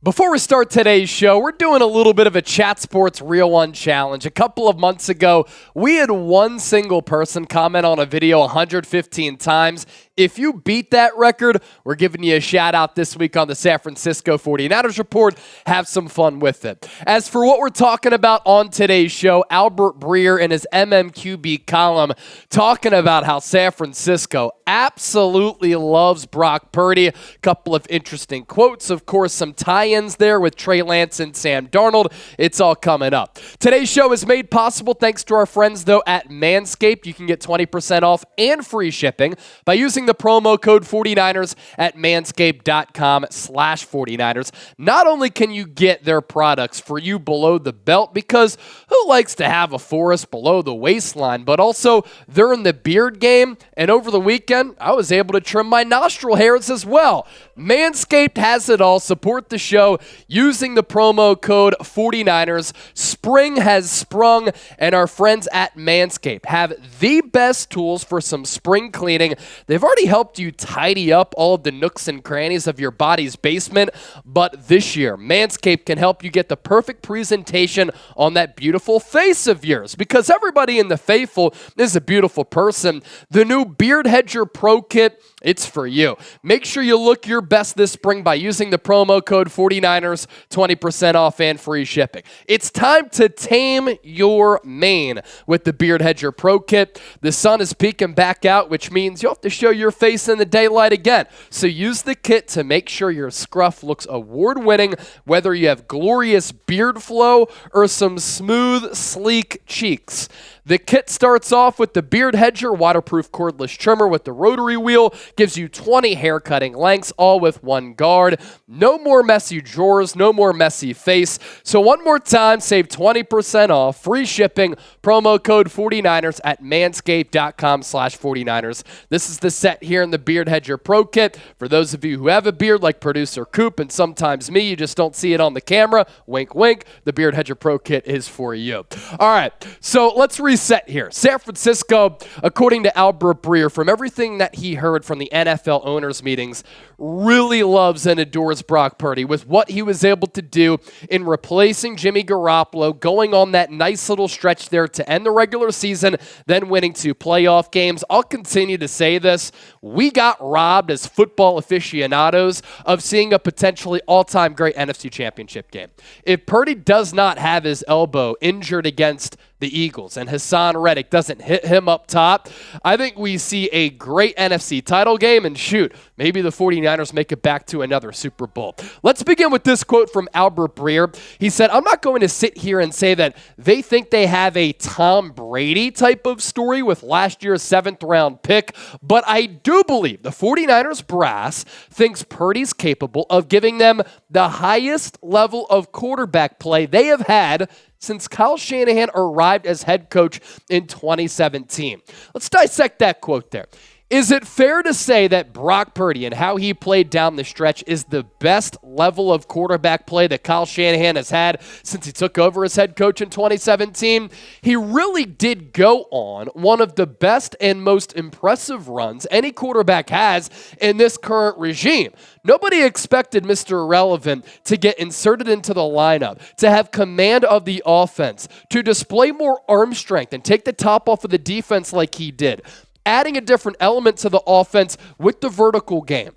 Before we start today's show, we're doing a little bit of a Chat Sports Real One challenge. A couple of months ago, we had one single person comment on a video 115 times. If you beat that record, we're giving you a shout out this week on the San Francisco 49ers Report. Have some fun with it. As for what we're talking about on today's show, Albert Breer in his MMQB column talking about how San Francisco absolutely loves Brock Purdy. A couple of interesting quotes, of course, some tie-ins there with Trey Lance and Sam Darnold. It's all coming up. Today's show is made possible thanks to our friends, though, at Manscaped. You can get 20% off and free shipping by using the promo code 49ers at manscaped.com/49ers. Not only can you get their products for you below the belt, because who likes to have a forest below the waistline, but also they're in the beard game, and over the weekend, I was able to trim my nostril hairs as well. Manscaped has it all. Support the show using the promo code 49ers. Spring has sprung, and our friends at Manscaped have the best tools for some spring cleaning. They've already helped you tidy up all of the nooks and crannies of your body's basement, but this year, Manscaped can help you get the perfect presentation on that beautiful face of yours, because everybody in the faithful is a beautiful person. The new Beard Hedger Pro Kit, it's for you. Make sure you look your best this spring by using the promo code 49ers, 20% off and free shipping. It's time to tame your mane with the Beard Hedger Pro Kit. The sun is peeking back out, which means you'll have to show your face in the daylight again. So use the kit to make sure your scruff looks award-winning, whether you have glorious beard flow or some smooth, sleek cheeks. The kit starts off with the Beard Hedger waterproof cordless trimmer with the rotary wheel. Gives you 20 hair cutting lengths, all with one guard. No more messy drawers, no more messy face. So one more time, save 20% off, free shipping, promo code 49ers at manscaped.com/49ers. This is the set here in the Beard Hedger Pro Kit. For those of you who have a beard like producer Coop and sometimes me, you just don't see it on the camera. Wink, wink. The Beard Hedger Pro Kit is for you. All right, so let's reset here. San Francisco, according to Albert Breer, from everything that he heard from the NFL owners meetings, really loves and adores Brock Purdy with what he was able to do in replacing Jimmy Garoppolo, going on that nice little stretch there to end the regular season, then winning 2 playoff games. I'll continue to say this. We got robbed as football aficionados of seeing a potentially all-time great NFC Championship game. If Purdy does not have his elbow injured against the Eagles and Hassan Reddick doesn't hit him up top, I think we see a great NFC title game, and shoot, maybe the 49ers make it back to another Super Bowl. Let's begin with this quote from Albert Breer. He said, "I'm not going to sit here and say that they think they have a Tom Brady type of story with last year's 7th round pick, but I do believe the 49ers brass thinks Purdy's capable of giving them the highest level of quarterback play they have had since Kyle Shanahan arrived as head coach in 2017. Let's dissect that quote there. Is it fair to say that Brock Purdy and how he played down the stretch is the best level of quarterback play that Kyle Shanahan has had since he took over as head coach in 2017? He really did go on one of the best and most impressive runs any quarterback has in this current regime. Nobody expected Mr. Irrelevant to get inserted into the lineup, to have command of the offense, to display more arm strength and take the top off of the defense like he did, adding a different element to the offense with the vertical game.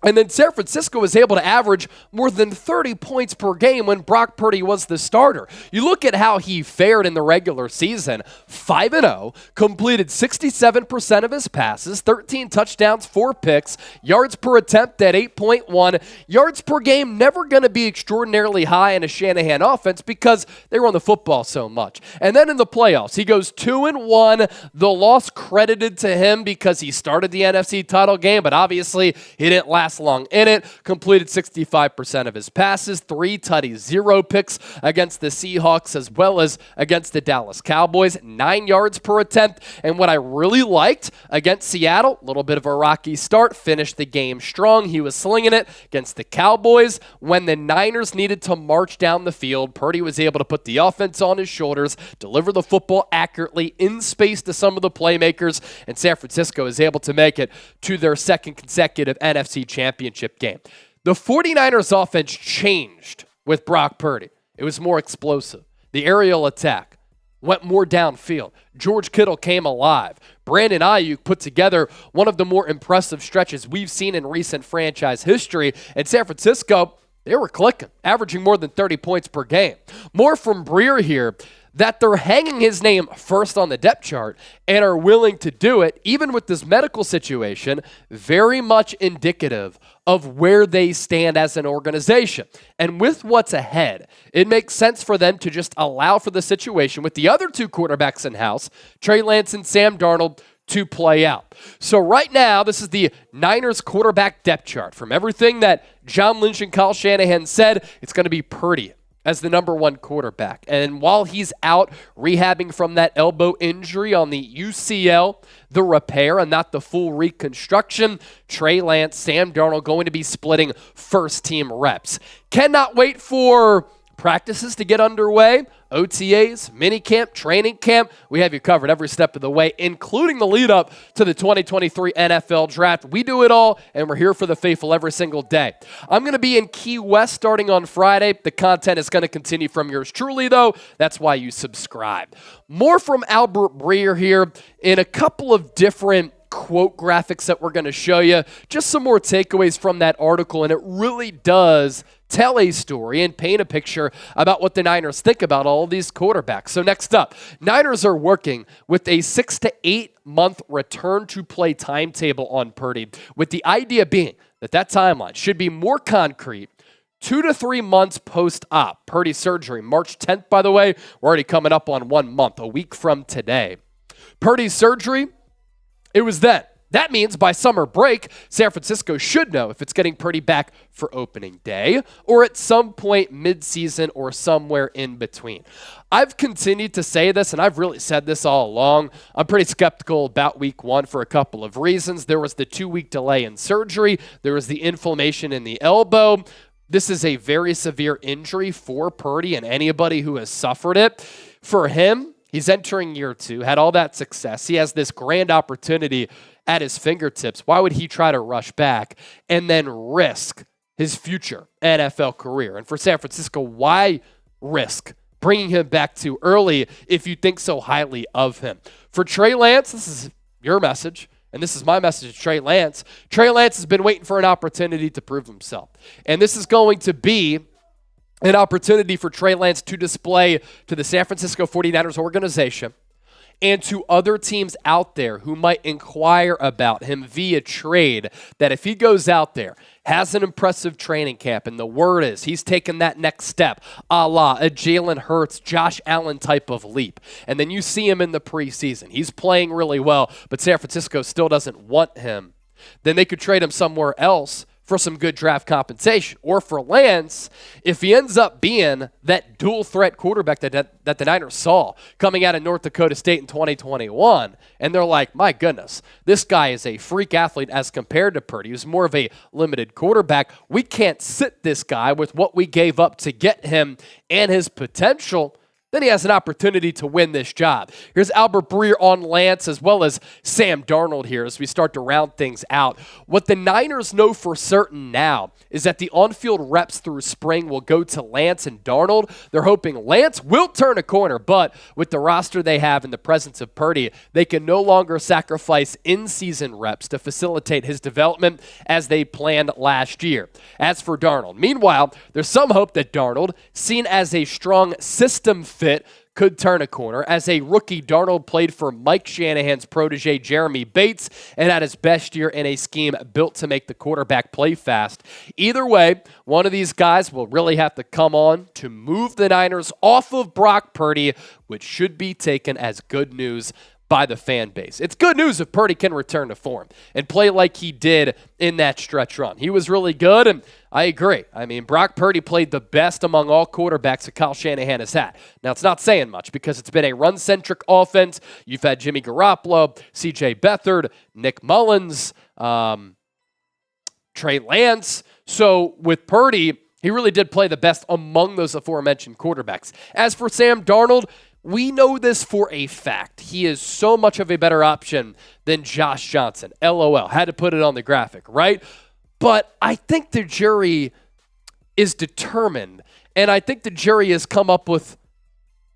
And then San Francisco was able to average more than 30 points per game when Brock Purdy was the starter. You look at how he fared in the regular season, 5-0, completed 67% of his passes, 13 touchdowns, 4 picks, yards per attempt at 8.1. Yards per game never going to be extraordinarily high in a Shanahan offense because they run the football so much. And then in the playoffs, he goes 2-1. The loss credited to him because he started the NFC title game, but obviously he didn't last long in it, completed 65% of his passes, 3 tutties, 0 picks against the Seahawks as well as against the Dallas Cowboys, 9 yards per attempt. And what I really liked against Seattle, a little bit of a rocky start, finished the game strong. He was slinging it against the Cowboys. When the Niners needed to march down the field, Purdy was able to put the offense on his shoulders, deliver the football accurately in space to some of the playmakers, and San Francisco is able to make it to their second consecutive NFC championship game. The 49ers offense changed with Brock Purdy. It was more explosive. The aerial attack went more downfield. George Kittle came alive. Brandon Ayuk put together one of the more impressive stretches we've seen in recent franchise history. And San Francisco, they were clicking, averaging more than 30 points per game. More from Breer here, that they're hanging his name first on the depth chart and are willing to do it, even with this medical situation, very much indicative of where they stand as an organization. And with what's ahead, it makes sense for them to just allow for the situation with the other two quarterbacks in-house, Trey Lance and Sam Darnold, to play out. So right now, this is the Niners quarterback depth chart. From everything that John Lynch and Kyle Shanahan said, it's going to be Purdy as the number one quarterback. And while he's out rehabbing from that elbow injury on the UCL, the repair and not the full reconstruction, Trey Lance, Sam Darnold going to be splitting first-team reps. Cannot wait for practices to get underway, OTAs, minicamp, training camp. We have you covered every step of the way, including the lead up to the 2023 NFL Draft. We do it all, and we're here for the faithful every single day. I'm going to be in Key West starting on Friday. The content is going to continue from yours truly, though. That's why you subscribe. More from Albert Breer here in a couple of different quote graphics that we're going to show you. Just some more takeaways from that article, and it really does tell a story and paint a picture about what the Niners think about all of these quarterbacks. So next up, Niners are working with a 6 to 8 month return to play timetable on Purdy, with the idea being that that timeline should be more concrete 2 to 3 months post-op. Purdy surgery, March 10th, by the way. We're already coming up on 1 month, a week from today. Purdy's surgery, it was then. That means by summer break, San Francisco should know if it's getting Purdy back for opening day or at some point mid-season or somewhere in between. I've continued to say this, and I've really said this all along. I'm pretty skeptical about week 1 for a couple of reasons. There was the 2-week delay in surgery. There was the inflammation in the elbow. This is a very severe injury for Purdy and anybody who has suffered it. For him, he's entering year 2, had all that success. He has this grand opportunity at his fingertips. Why would he try to rush back and then risk his future NFL career? And for San Francisco, why risk bringing him back too early if you think so highly of him? For Trey Lance, this is your message, and this is my message to Trey Lance. Trey Lance has been waiting for an opportunity to prove himself. And this is going to be an opportunity for Trey Lance to display to the San Francisco 49ers organization and to other teams out there who might inquire about him via trade, that if he goes out there, has an impressive training camp, and the word is he's taken that next step, a la a Jalen Hurts, Josh Allen type of leap, and then you see him in the preseason. He's playing really well, but San Francisco still doesn't want him. Then they could trade him somewhere else for some good draft compensation. Or for Lance, if he ends up being that dual threat quarterback that the Niners saw coming out of North Dakota State in 2021, and they're like, my goodness, this guy is a freak athlete as compared to Purdy, who's more of a limited quarterback. We can't sit this guy with what we gave up to get him and his potential. Then he has an opportunity to win this job. Here's Albert Breer on Lance as well as Sam Darnold here as we start to round things out. What the Niners know for certain now is that the on-field reps through spring will go to Lance and Darnold. They're hoping Lance will turn a corner, but with the roster they have in the presence of Purdy, they can no longer sacrifice in-season reps to facilitate his development as they planned last year. As for Darnold, meanwhile, there's some hope that Darnold, seen as a strong system fit, could turn a corner. As a rookie, Darnold played for Mike Shanahan's protege, Jeremy Bates, and had his best year in a scheme built to make the quarterback play fast. Either way, one of these guys will really have to come on to move the Niners off of Brock Purdy, which should be taken as good news by the fan base. It's good news if Purdy can return to form and play like he did in that stretch run. He was really good, and I agree. I mean, Brock Purdy played the best among all quarterbacks that Kyle Shanahan has had. Now, it's not saying much because it's been a run-centric offense. You've had Jimmy Garoppolo, C.J. Beathard, Nick Mullins, Trey Lance. So with Purdy, he really did play the best among those aforementioned quarterbacks. As for Sam Darnold, we know this for a fact. He is so much of a better option than Josh Johnson. LOL. Had to put it on the graphic, right? But I think the jury is determined, and I think the jury has come up with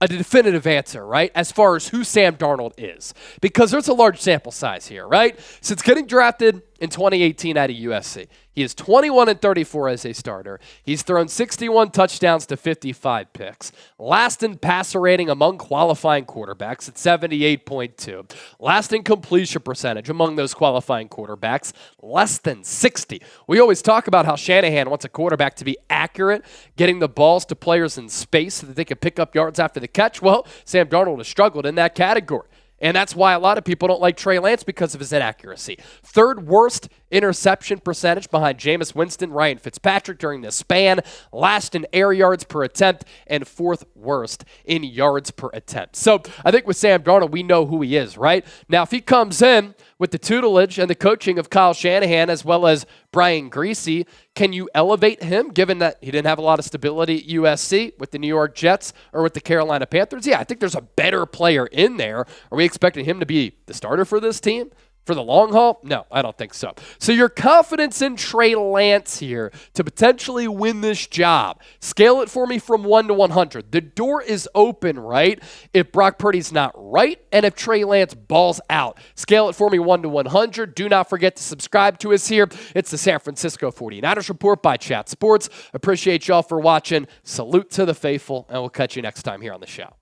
a definitive answer, right, as far as who Sam Darnold is. Because there's a large sample size here, right? Since getting drafted in 2018 out of USC, he is 21-34 as a starter. He's thrown 61 touchdowns to 55 picks. Last in passer rating among qualifying quarterbacks at 78.2. Last in completion percentage among those qualifying quarterbacks, less than 60. We always talk about how Shanahan wants a quarterback to be accurate, getting the balls to players in space so that they can pick up yards after the catch. Well, Sam Darnold has struggled in that category. And that's why a lot of people don't like Trey Lance, because of his inaccuracy. Third worst interception percentage behind Jameis Winston, Ryan Fitzpatrick during this span. Last in air yards per attempt, and fourth worst in yards per attempt. So I think with Sam Darnold, we know who he is, right? Now, if he comes in with the tutelage and the coaching of Kyle Shanahan as well as Brian Griese, can you elevate him given that he didn't have a lot of stability at USC with the New York Jets or with the Carolina Panthers? Yeah, I think there's a better player in there. Are we expecting him to be the starter for this team for the long haul? No, I don't think so. So your confidence in Trey Lance here to potentially win this job, scale it for me from 1 to 100. The door is open, right? If Brock Purdy's not right and if Trey Lance balls out, scale it for me 1 to 100. Do not forget to subscribe to us here. It's the San Francisco 49ers Report by Chat Sports. Appreciate y'all for watching. Salute to the faithful, and we'll catch you next time here on the show.